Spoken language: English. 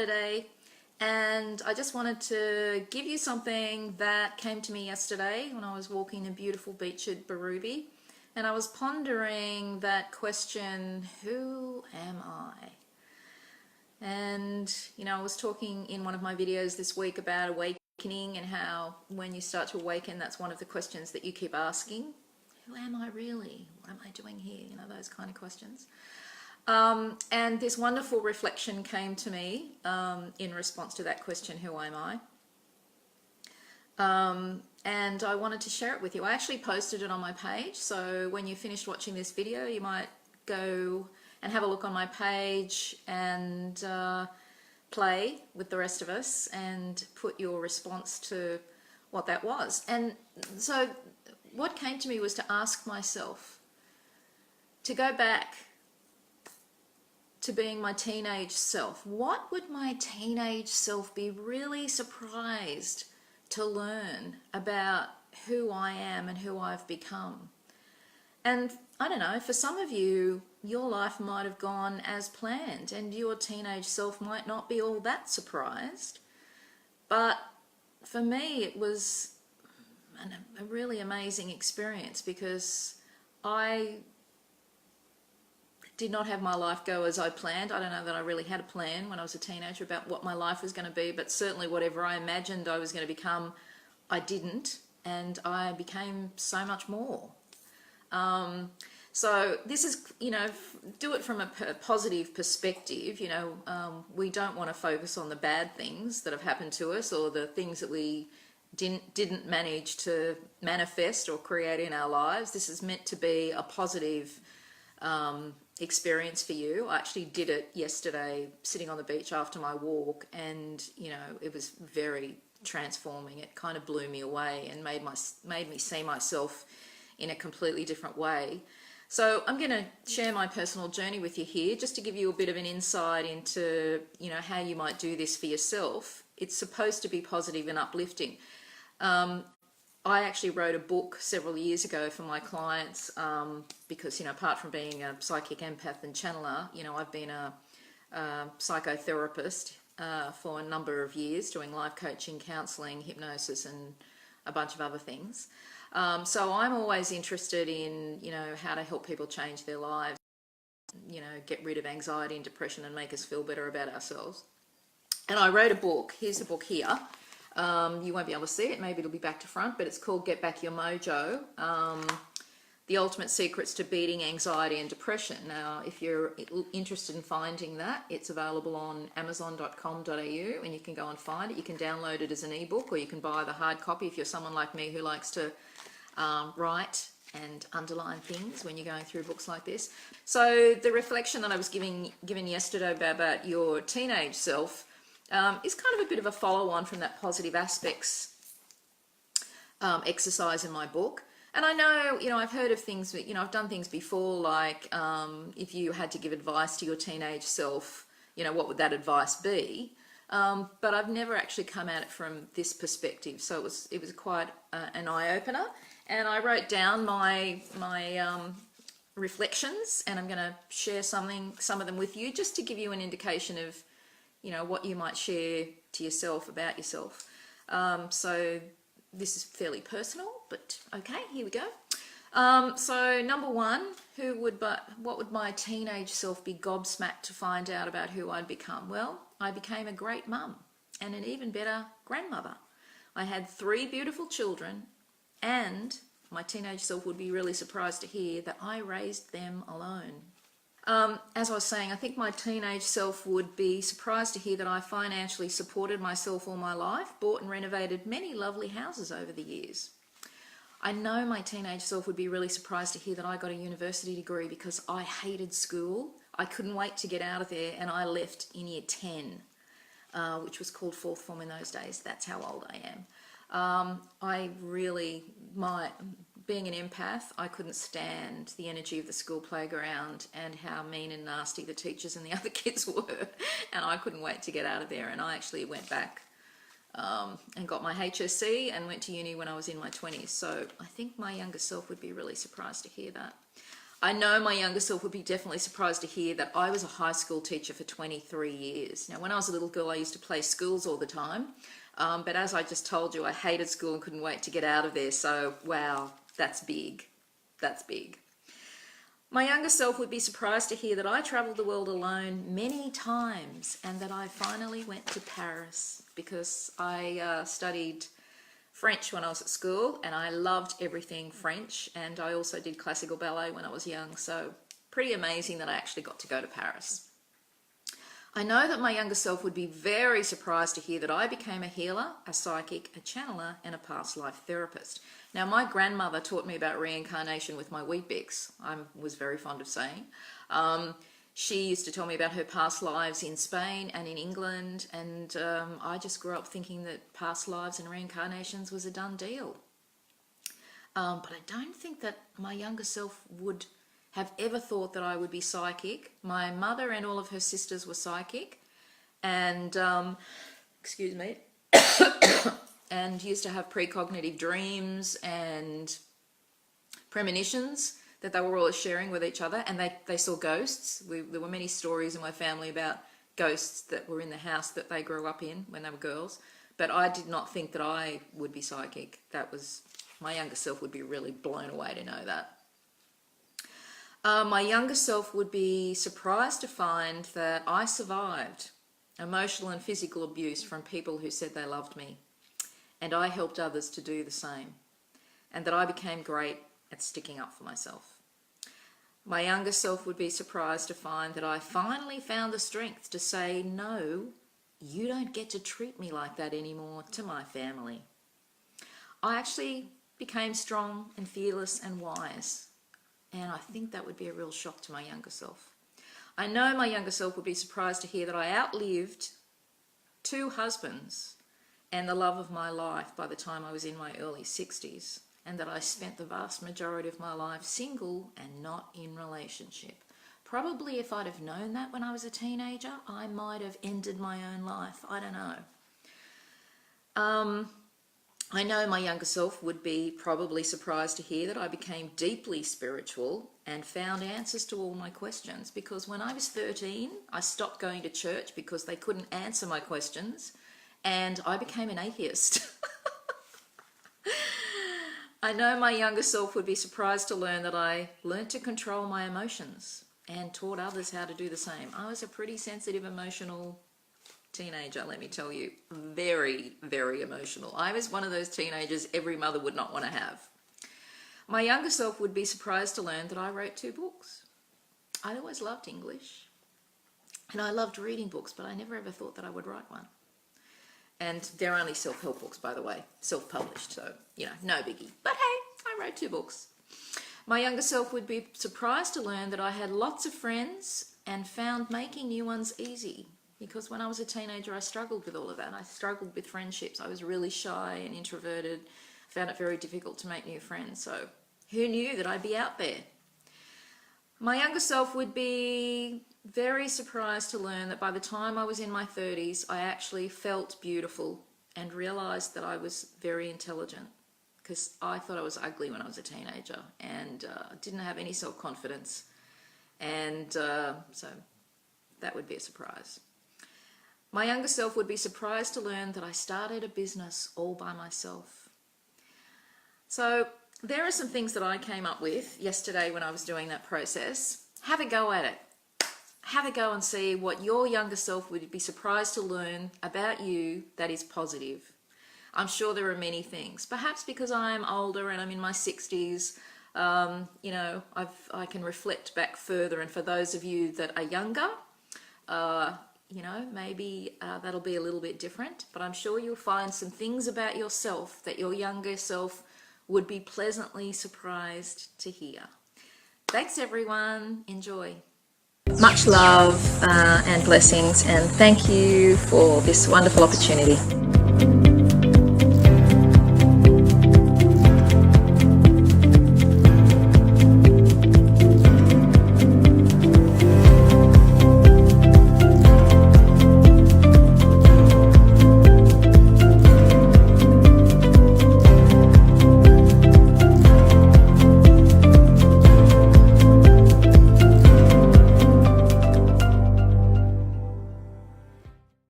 Saturday, and I just wanted to give you something that came to me yesterday when I was walking a beautiful beach at Berrubi, and I was pondering that question, who am I? And, you know, I was talking in one of my videos this week about awakening and how when you start to awaken, that's one of the questions that you keep asking. Who am I really? What am I doing here? You know, those kind of questions. And this wonderful reflection came to me in response to that question, who am I? And I wanted to share it with you. I actually posted it on my page, so when you finished watching this video, you might go and have a look on my page and play with the rest of us and put your response to what that was. And so what came to me was to ask myself, to go back to being my teenage self. What would my teenage self be really surprised to learn about who I am and who I've become? And I don't know, for some of you, your life might have gone as planned and your teenage self might not be all that surprised. But for me, it was a really amazing experience because I did not have my life go as I planned. I don't know that I really had a plan when I was a teenager about what my life was going to be, but certainly whatever I imagined I was going to become, I didn't, and I became so much more. So this is, you know, do it from a positive perspective. You know, we don't want to focus on the bad things that have happened to us or the things that we didn't manage to manifest or create in our lives. This is meant to be a positive experience for you. I actually did it yesterday sitting on the beach after my walk, and you know, it was very transforming. It kind of blew me away and made me see myself in a completely different way. So I'm going to share my personal journey with you here just to give you a bit of an insight into, you know, how you might do this for yourself. It's supposed to be positive and uplifting. I actually wrote a book several years ago for my clients because, you know, apart from being a psychic empath and channeler, you know, I've been a psychotherapist for a number of years, doing life coaching, counselling, hypnosis and a bunch of other things. So I'm always interested in, you know, how to help people change their lives, you know, get rid of anxiety and depression and make us feel better about ourselves. And I wrote a book. Here's the book here. You won't be able to see it. Maybe it'll be back to front, but it's called Get Back Your Mojo. The Ultimate Secrets to Beating Anxiety and Depression. Now, if you're interested in finding that, it's available on amazon.com.au and you can go and find it. You can download it as an ebook or you can buy the hard copy if you're someone like me who likes to write and underline things when you're going through books like this. So the reflection that I was given yesterday about your teenage self is kind of a bit of a follow-on from that positive aspects exercise in my book. And I know, you know, I've heard of things, you know, I've done things before, like if you had to give advice to your teenage self, you know, what would that advice be? But I've never actually come at it from this perspective. So it was quite an eye-opener. And I wrote down my reflections, and I'm going to share some of them with you just to give you an indication of, you know, what you might share to yourself about yourself. So this is fairly personal, but okay, here we go. So number one, what would my teenage self be gobsmacked to find out about who I'd become? Well, I became a great mum and an even better grandmother. I had 3 beautiful children, and my teenage self would be really surprised to hear that I raised them alone. As I was saying, I think my teenage self would be surprised to hear that I financially supported myself all my life, bought and renovated many lovely houses over the years. I know my teenage self would be really surprised to hear that I got a university degree because I hated school. I couldn't wait to get out of there, and I left in year 10, which was called 4th form in those days. That's how old I am. Being an empath, I couldn't stand the energy of the school playground and how mean and nasty the teachers and the other kids were, and I couldn't wait to get out of there. And I actually went back and got my HSC and went to uni when I was in my 20s. So I think my younger self would be really surprised to hear that. I know my younger self would be definitely surprised to hear that I was a high school teacher for 23 years. Now, when I was a little girl, I used to play schools all the time. But as I just told you, I hated school and couldn't wait to get out of there. So, wow, that's big. That's big. My younger self would be surprised to hear that I travelled the world alone many times and that I finally went to Paris because I studied French when I was at school and I loved everything French, and I also did classical ballet when I was young, so pretty amazing that I actually got to go to Paris. I know that my younger self would be very surprised to hear that I became a healer, a psychic, a channeler and a past life therapist. Now, my grandmother taught me about reincarnation with my Weet-Bix, I was very fond of saying. She used to tell me about her past lives in Spain and in England, and I just grew up thinking that past lives and reincarnations was a done deal. But I don't think that my younger self would have ever thought that I would be psychic. My mother and all of her sisters were psychic, and excuse me, and used to have precognitive dreams and premonitions that they were always sharing with each other, and they saw ghosts. There were many stories in my family about ghosts that were in the house that they grew up in when they were girls, but I did not think that I would be psychic. My younger self would be really blown away to know that. My younger self would be surprised to find that I survived emotional and physical abuse from people who said they loved me, and I helped others to do the same, and that I became great at sticking up for myself. My younger self would be surprised to find that I finally found the strength to say, no, you don't get to treat me like that anymore to my family. I actually became strong and fearless and wise, and I think that would be a real shock to my younger self. I know my younger self would be surprised to hear that I outlived 2 husbands and the love of my life by the time I was in my early 60s. And that I spent the vast majority of my life single and not in relationship. Probably if I'd have known that when I was a teenager, I might have ended my own life. I don't know. I know my younger self would be probably surprised to hear that I became deeply spiritual and found answers to all my questions, because when I was 13, I stopped going to church because they couldn't answer my questions, and I became an atheist. I know my younger self would be surprised to learn that I learned to control my emotions and taught others how to do the same. I was a pretty sensitive, emotional teenager, let me tell you. Very, very emotional. I was one of those teenagers every mother would not want to have. My younger self would be surprised to learn that I wrote 2 books. I always loved English, and I loved reading books, but I never ever thought that I would write one. And they're only self-help books, by the way, self-published, so, no biggie. But hey, I wrote 2 books. My younger self would be surprised to learn that I had lots of friends and found making new ones easy. Because when I was a teenager, I struggled with all of that. I struggled with friendships. I was really shy and introverted. I found it very difficult to make new friends. So who knew that I'd be out there? My younger self would be very surprised to learn that by the time I was in my 30s, I actually felt beautiful and realised that I was very intelligent, because I thought I was ugly when I was a teenager and didn't have any self-confidence, and so that would be a surprise. My younger self would be surprised to learn that I started a business all by myself. So there are some things that I came up with yesterday when I was doing that process. Have a go at it. Have a go and see what your younger self would be surprised to learn about you that is positive. I'm sure there are many things. Perhaps because I'm older and I'm in my 60s, I can reflect back further. And for those of you that are younger, maybe that'll be a little bit different. But I'm sure you'll find some things about yourself that your younger self would be pleasantly surprised to hear. Thanks, everyone. Enjoy. Much love and blessings, and thank you for this wonderful opportunity.